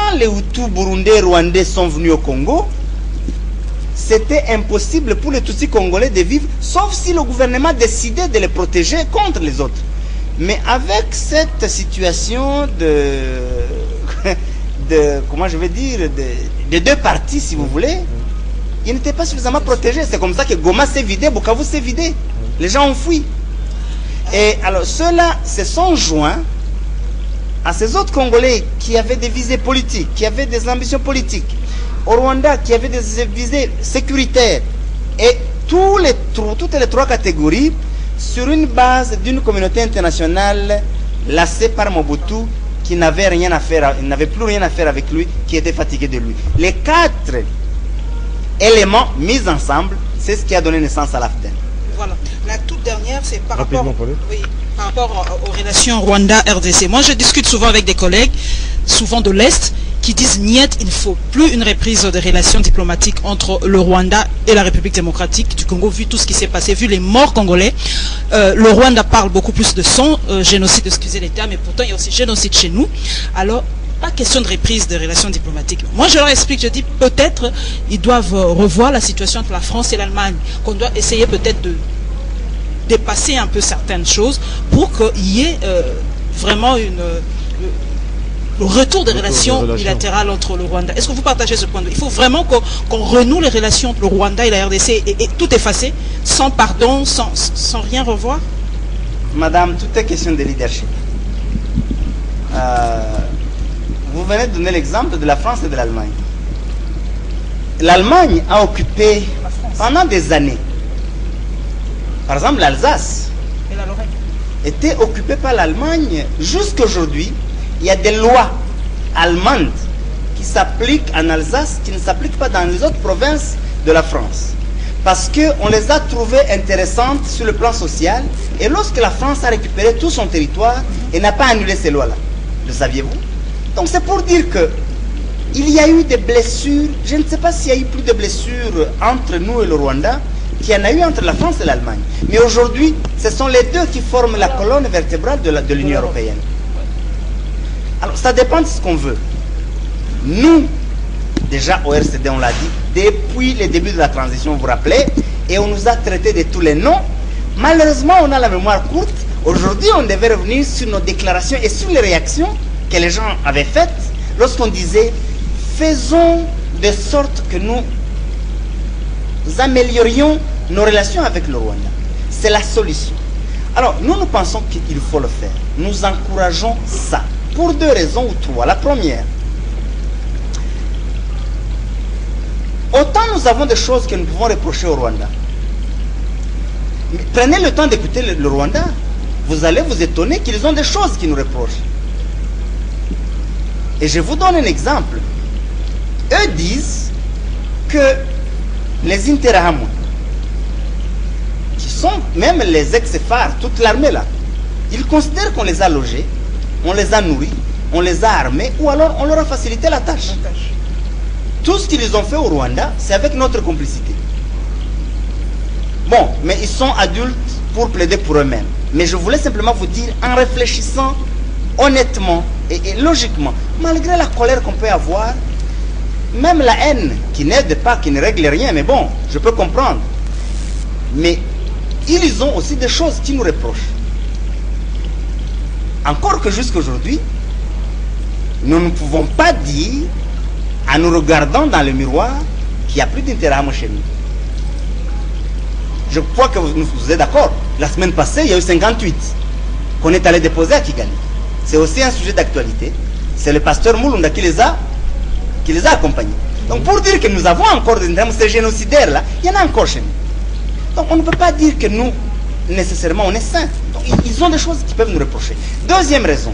quand les Hutus burundais et rwandais sont venus au Congo, c'était impossible pour les Tutsis congolais de vivre, sauf si le gouvernement décidait de les protéger contre les autres. Mais avec cette situation comment je vais dire, de deux parties, si vous voulez, ils n'étaient pas suffisamment protégés. C'est comme ça que Goma s'est vidé, Bukavu s'est vidé. Les gens ont fui. Et alors ceux-là se sont joints à ces autres Congolais qui avaient des visées politiques, qui avaient des ambitions politiques, au Rwanda qui avaient des visées sécuritaires, et toutes les trois catégories sur une base d'une communauté internationale lassée par Mobutu, qui n'avait rien à faire, il n'avait plus rien à faire avec lui, qui était fatigué de lui. Les quatre éléments mis ensemble, c'est ce qui a donné naissance à l'AFDEL. Voilà. La toute dernière, c'est par rapport aux relations Rwanda-RDC. Moi, je discute souvent avec des collègues, souvent de l'Est, qui disent niet, il ne faut plus une reprise des relations diplomatiques entre le Rwanda et la République démocratique du Congo, vu tout ce qui s'est passé, vu les morts congolais. Le Rwanda parle beaucoup plus de son génocide, excusez les termes, mais pourtant il y a aussi génocide chez nous. Alors, pas question de reprise des relations diplomatiques. Moi, je leur explique, je dis peut-être ils doivent revoir la situation entre la France et l'Allemagne, qu'on doit essayer peut-être de dépasser un peu certaines choses pour qu'il y ait vraiment le retour des relations bilatérales entre le Rwanda. Est-ce que vous partagez ce point de vue? Il faut vraiment qu'on renoue les relations entre le Rwanda et la RDC et tout effacer, sans pardon, sans rien revoir? Madame, tout est question de leadership. Vous venez de donner l'exemple de la France et de l'Allemagne. L'Allemagne a occupé pendant des années, par exemple l'Alsace était occupée par l'Allemagne jusqu'à aujourd'hui. Il y a des lois allemandes qui s'appliquent en Alsace qui ne s'appliquent pas dans les autres provinces de la France. Parce qu'on les a trouvées intéressantes sur le plan social. Et lorsque la France a récupéré tout son territoire, elle n'a pas annulé ces lois-là. Le saviez-vous? Donc c'est pour dire que il y a eu des blessures. Je ne sais pas s'il y a eu plus de blessures entre nous et le Rwanda qu'il y en a eu entre la France et l'Allemagne. Mais aujourd'hui, ce sont les deux qui forment la colonne vertébrale de l'Union européenne. Alors, ça dépend de ce qu'on veut. Nous, déjà au RCD, on l'a dit, depuis le début de la transition, vous vous rappelez, et on nous a traités de tous les noms. Malheureusement, on a la mémoire courte. Aujourd'hui, on devait revenir sur nos déclarations et sur les réactions que les gens avaient faites lorsqu'on disait « faisons de sorte que nous améliorions nos relations avec le Rwanda ». C'est la solution. Alors, nous pensons qu'il faut le faire. Nous encourageons ça. Pour deux raisons ou trois. La première, autant nous avons des choses que nous pouvons reprocher au Rwanda. Mais prenez le temps d'écouter le Rwanda. Vous allez vous étonner qu'ils ont des choses qu'ils nous reprochent. Et je vous donne un exemple. Eux disent que les Interahamwe, qui sont même les ex-phares, toute l'armée là, ils considèrent qu'on les a logés, on les a nourris, on les a armés, ou alors on leur a facilité la tâche. Tout ce qu'ils ont fait au Rwanda, c'est avec notre complicité. Bon, mais ils sont adultes pour plaider pour eux-mêmes. Mais je voulais simplement vous dire, en réfléchissant honnêtement et logiquement, malgré la colère qu'on peut avoir, même la haine qui n'aide pas, qui ne règle rien, mais bon, je peux comprendre. Mais ils ont aussi des choses qui nous reprochent. Encore que jusqu'à aujourd'hui, nous ne pouvons pas dire, en nous regardant dans le miroir, qu'il n'y a plus d'Interahamwe chez nous. Je crois que vous êtes d'accord. La semaine passée, il y a eu 58 qu'on est allé déposer à Kigali. C'est aussi un sujet d'actualité. C'est le pasteur Mulunda qui les a accompagnés. Donc pour dire que nous avons encore des Interahamwe, ces génocidaires-là, il y en a encore chez nous. Donc on ne peut pas dire que nous, nécessairement, on est saints. Donc, ils ont des choses qui peuvent nous reprocher. Deuxième raison.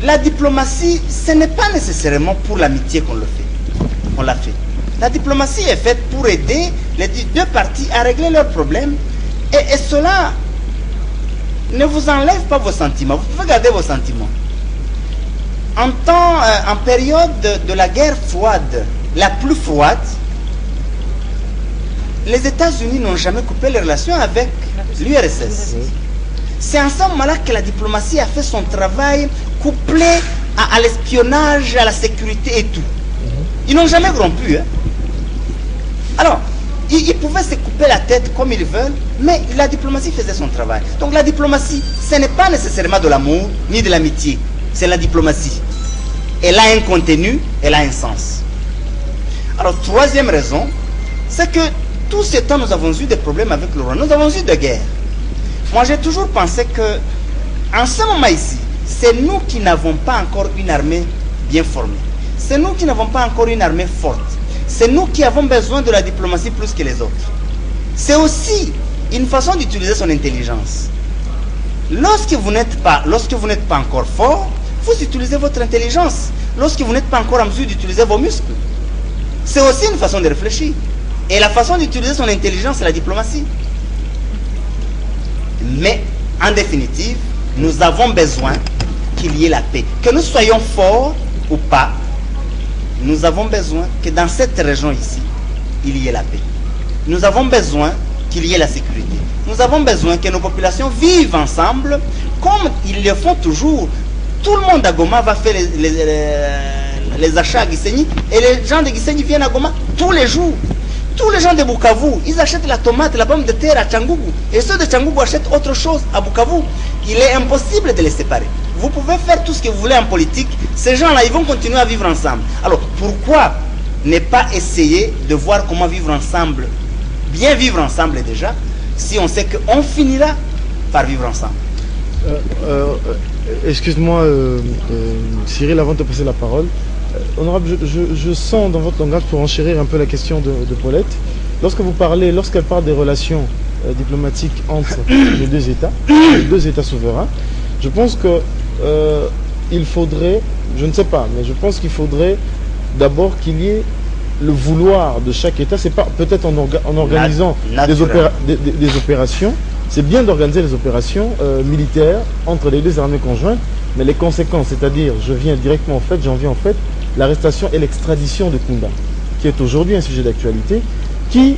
La diplomatie, ce n'est pas nécessairement pour l'amitié qu'on le fait. On l'a fait. La diplomatie est faite pour aider les deux parties à régler leurs problèmes. Et cela ne vous enlève pas vos sentiments. Vous pouvez garder vos sentiments. En période de la guerre froide, la plus froide, les États-Unis n'ont jamais coupé les relations avec l'URSS. C'est en ce moment-là que la diplomatie a fait son travail, couplé à l'espionnage, à la sécurité et tout. Ils n'ont jamais rompu. Hein. Alors, ils pouvaient se couper la tête comme ils veulent, mais la diplomatie faisait son travail. Donc la diplomatie, ce n'est pas nécessairement de l'amour, ni de l'amitié. C'est la diplomatie. Elle a un contenu, elle a un sens. Alors, troisième raison, c'est que tout ce temps, nous avons eu des problèmes avec le Rwanda. Nous avons eu des guerres. Moi, j'ai toujours pensé que, en ce moment ici, c'est nous qui n'avons pas encore une armée bien formée. C'est nous qui n'avons pas encore une armée forte. C'est nous qui avons besoin de la diplomatie plus que les autres. C'est aussi une façon d'utiliser son intelligence. Lorsque vous n'êtes pas encore fort, vous utilisez votre intelligence. Lorsque vous n'êtes pas encore en mesure d'utiliser vos muscles. C'est aussi une façon de réfléchir. Et la façon d'utiliser son intelligence, c'est la diplomatie. Mais, en définitive, nous avons besoin qu'il y ait la paix. Que nous soyons forts ou pas, nous avons besoin que dans cette région ici, il y ait la paix. Nous avons besoin qu'il y ait la sécurité. Nous avons besoin que nos populations vivent ensemble comme ils le font toujours. Tout le monde à Goma va faire les achats à Gisenyi et les gens de Gisenyi viennent à Goma tous les jours. Tous les gens de Bukavu, ils achètent la tomate, la pomme de terre à Tchangougou. Et ceux de Tchangougou achètent autre chose à Bukavu. Il est impossible de les séparer. Vous pouvez faire tout ce que vous voulez en politique. Ces gens-là, ils vont continuer à vivre ensemble. Alors, pourquoi ne pas essayer de voir comment vivre ensemble, bien vivre ensemble déjà, si on sait qu'on finira par vivre ensemble? Excuse-moi, Cyril, avant de te passer la parole. Honorable, je sens dans votre langage, pour enchérir un peu la question de Paulette, lorsqu'elle parle des relations diplomatiques entre les deux États souverains, je pense que il faudrait, je ne sais pas, mais je pense qu'il faudrait d'abord qu'il y ait le vouloir de chaque État. C'est pas peut-être en organisant des opérations. C'est bien d'organiser les opérations militaires entre les deux armées conjointes, mais les conséquences, c'est-à-dire, j'en viens en fait, l'arrestation et l'extradition de Kunda, qui est aujourd'hui un sujet d'actualité, qui,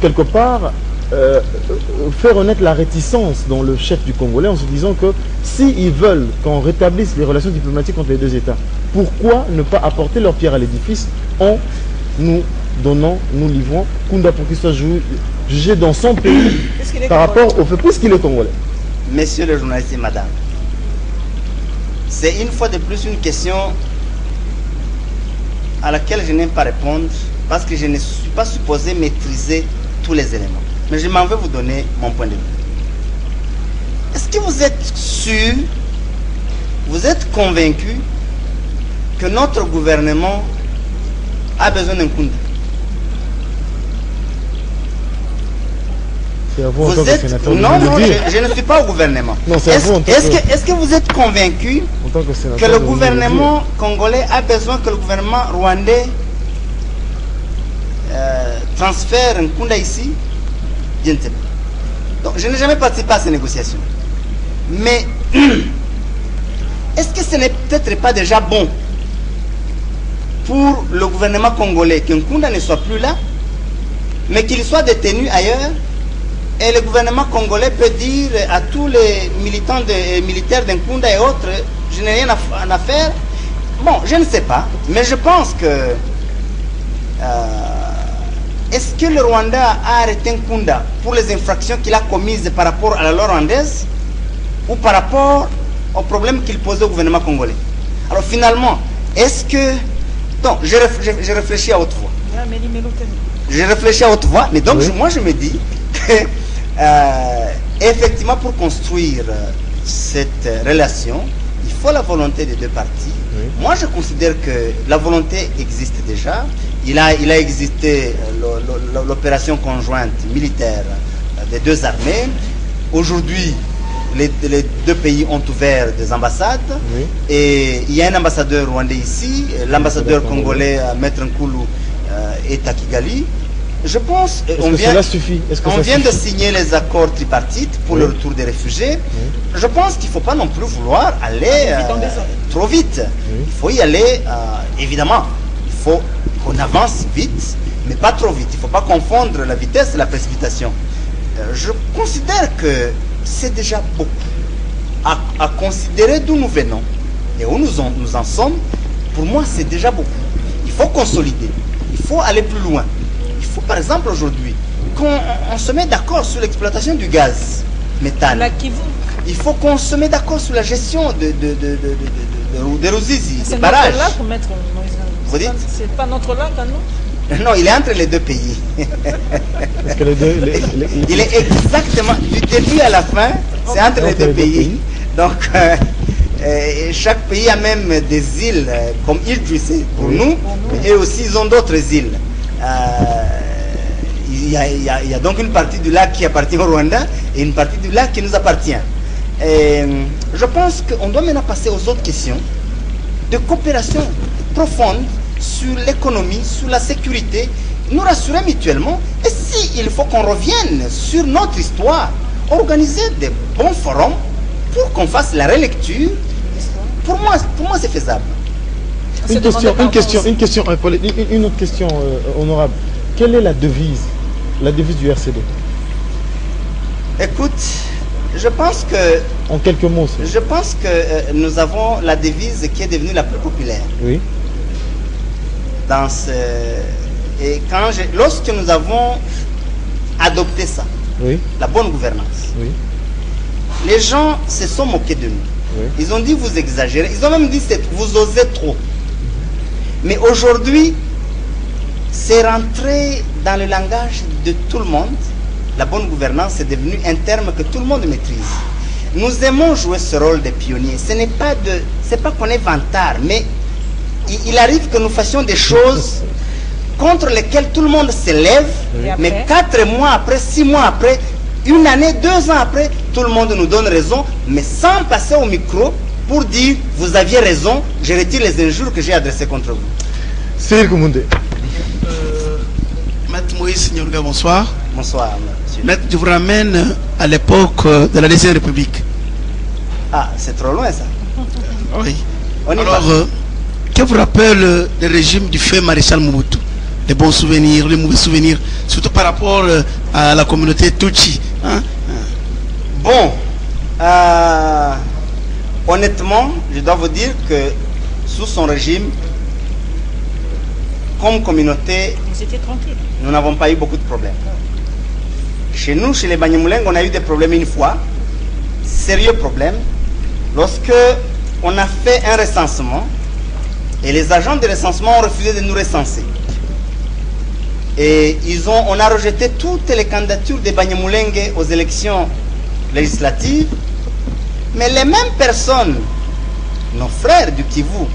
quelque part, fait renaître la réticence dans le chef du Congolais en se disant que s'ils veulent qu'on rétablisse les relations diplomatiques entre les deux États, pourquoi ne pas apporter leur pierre à l'édifice en nous livrant Kunda pour qu'il soit jugé dans son pays par rapport au fait, puisqu'il est Congolais. Messieurs les journalistes et madame, c'est une fois de plus une question à laquelle je n'aime pas répondre parce que je ne suis pas supposé maîtriser tous les éléments. Mais je m'en vais vous donner mon point de vue. Est-ce que vous êtes sûr, vous êtes convaincu que notre gouvernement a besoin d'un Kunda? Vous êtes... Non, je ne suis pas au gouvernement. Est-ce que vous êtes convaincu que le gouvernement congolais a besoin que le gouvernement rwandais transfère un Kunda ici? Je ne sais pas. Donc, je n'ai jamais participé à ces négociations. Mais est-ce que ce n'est peut-être pas déjà bon pour le gouvernement congolais qu'un Kunda ne soit plus là, mais qu'il soit détenu ailleurs? Et le gouvernement congolais peut dire à tous les militants militaires d'Nkunda et autres, je n'ai rien à faire. Bon, je ne sais pas, mais je pense que... est-ce que le Rwanda a arrêté Nkunda pour les infractions qu'il a commises par rapport à la loi rwandaise ou par rapport aux problèmes qu'il posait au gouvernement congolais? Alors finalement, est-ce que... Donc, je réfléchis à haute voix. Je réfléchis à haute voix, mais donc moi je me dis que... effectivement, pour construire cette relation, il faut la volonté des deux parties. Oui. Moi, je considère que la volonté existe déjà. Il a existé l'opération conjointe militaire des deux armées. Aujourd'hui, les deux pays ont ouvert des ambassades. Oui. Et il y a un ambassadeur rwandais ici, l'ambassadeur congolais, Maître Nkulu, est à Kigali. Je pense qu'on vient de signer les accords tripartites pour le retour des réfugiés. Oui. Je pense qu'il ne faut pas non plus vouloir aller trop vite. Oui. Il faut y aller, évidemment, il faut qu'on avance vite, mais pas trop vite. Il ne faut pas confondre la vitesse et la précipitation. Je considère que c'est déjà beaucoup. à considérer d'où nous venons et où nous en sommes, pour moi, c'est déjà beaucoup. Il faut consolider. Il faut aller plus loin. Il faut, par exemple, aujourd'hui, qu'on se mette d'accord sur l'exploitation du gaz méthane. Il faut qu'on se mette d'accord sur la gestion des Ruzizi, des barrages. Vous dites? C'est pas notre lac à nous? Non, il est entre les deux pays. Parce que il est exactement, du début à la fin, c'est entre les deux pays. Donc, chaque pays a même des îles, comme île Jussé pour nous, et aussi ils ont d'autres îles. Il y a donc une partie du lac qui appartient au Rwanda et une partie du lac qui nous appartient. Et je pense qu'on doit maintenant passer aux autres questions de coopération profonde sur l'économie, sur la sécurité, nous rassurer mutuellement. Et s'il faut qu'on revienne sur notre histoire, organiser des bons forums pour qu'on fasse la relecture, pour moi c'est faisable. Une autre question honorable. Quelle est la devise du RCD? Écoute, je pense que... En quelques mots. Je pense que nous avons la devise qui est devenue la plus populaire. Oui. Et lorsque nous avons adopté ça, oui, la bonne gouvernance, oui, les gens se sont moqués de nous. Oui. Ils ont dit vous exagérez. Ils ont même dit vous osez trop. Mais aujourd'hui, c'est rentré dans le langage de tout le monde. La bonne gouvernance est devenue un terme que tout le monde maîtrise. Nous aimons jouer ce rôle de pionnier. C'est pas qu'on est vantard, mais il arrive que nous fassions des choses contre lesquelles tout le monde se lève, mais 4 mois après, 6 mois après, 1 année, 2 ans après, tout le monde nous donne raison, mais sans passer au micro pour dire vous aviez raison, je retire les injures que j'ai adressées contre vous. Cyril Koumoundé. Maître Moïse Nyonga, bonsoir. Bonsoir, monsieur. Maître, je vous ramène à l'époque de la Deuxième République. Ah, c'est trop loin ça. Oui. On y Alors, va. que vous rappelle le régime du feu maréchal Mobutu? Les bons souvenirs, les mauvais souvenirs, surtout par rapport à la communauté Tutsi. Hein? Bon, honnêtement, je dois vous dire que sous son régime, comme communauté, Vous étiez tranquille. nous n'avons pas eu beaucoup de problèmes. Chez nous, chez les Banyamulenge, on a eu des problèmes une fois, sérieux problèmes, lorsque on a fait un recensement et les agents de recensement ont refusé de nous recenser. Et on a rejeté toutes les candidatures des Banyamulenge aux élections législatives, mais les mêmes personnes, nos frères du Kivu,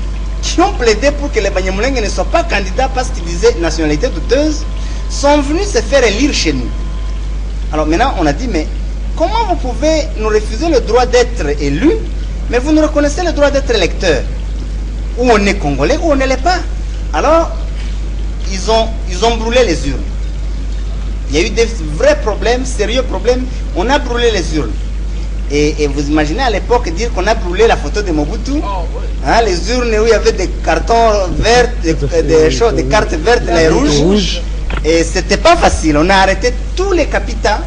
qui ont plaidé pour que les Banyamulenge ne soient pas candidats parce qu'ils disaient nationalité douteuse, sont venus se faire élire chez nous. Alors maintenant, on a dit, mais comment vous pouvez nous refuser le droit d'être élu, mais vous nous reconnaissez le droit d'être électeur? Ou on est congolais, ou on ne l'est pas. Alors, ils ont brûlé les urnes. Il y a eu des vrais problèmes, sérieux problèmes. On a brûlé les urnes. Et vous imaginez à l'époque dire qu'on a brûlé la photo de Mobutu, hein, les urnes où il y avait des cartons verts, des cartes vertes et rouges. Et c'était pas facile. On a arrêté tous les capitans.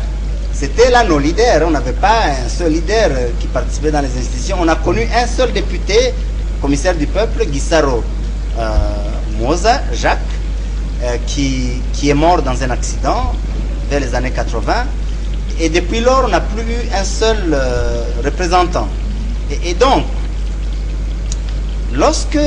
C'était là nos leaders. On n'avait pas un seul leader qui participait dans les institutions. On a connu un seul député, commissaire du peuple, Gisaro Moza, Jacques, qui est mort dans un accident vers les années 80. Et depuis lors, on n'a plus eu un seul représentant. Et donc, lorsque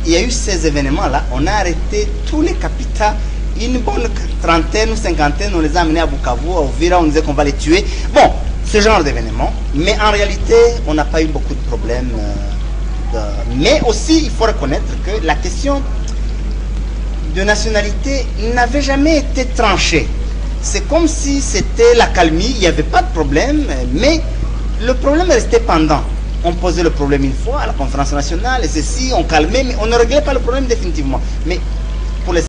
il y a eu ces événements-là, on a arrêté tous les capitans, une bonne trentaine ou cinquantaine, on les a amenés à Bukavu, à Uvira, on disait qu'on va les tuer. Bon, ce genre d'événements. Mais en réalité, on n'a pas eu beaucoup de problèmes. Mais aussi, il faut reconnaître que la question de nationalité n'avait jamais été tranchée. C'est comme si c'était l'accalmie, il n'y avait pas de problème, mais le problème restait pendant. On posait le problème une fois à la conférence nationale, et ceci, on calmait, mais on ne réglait pas le problème définitivement. Mais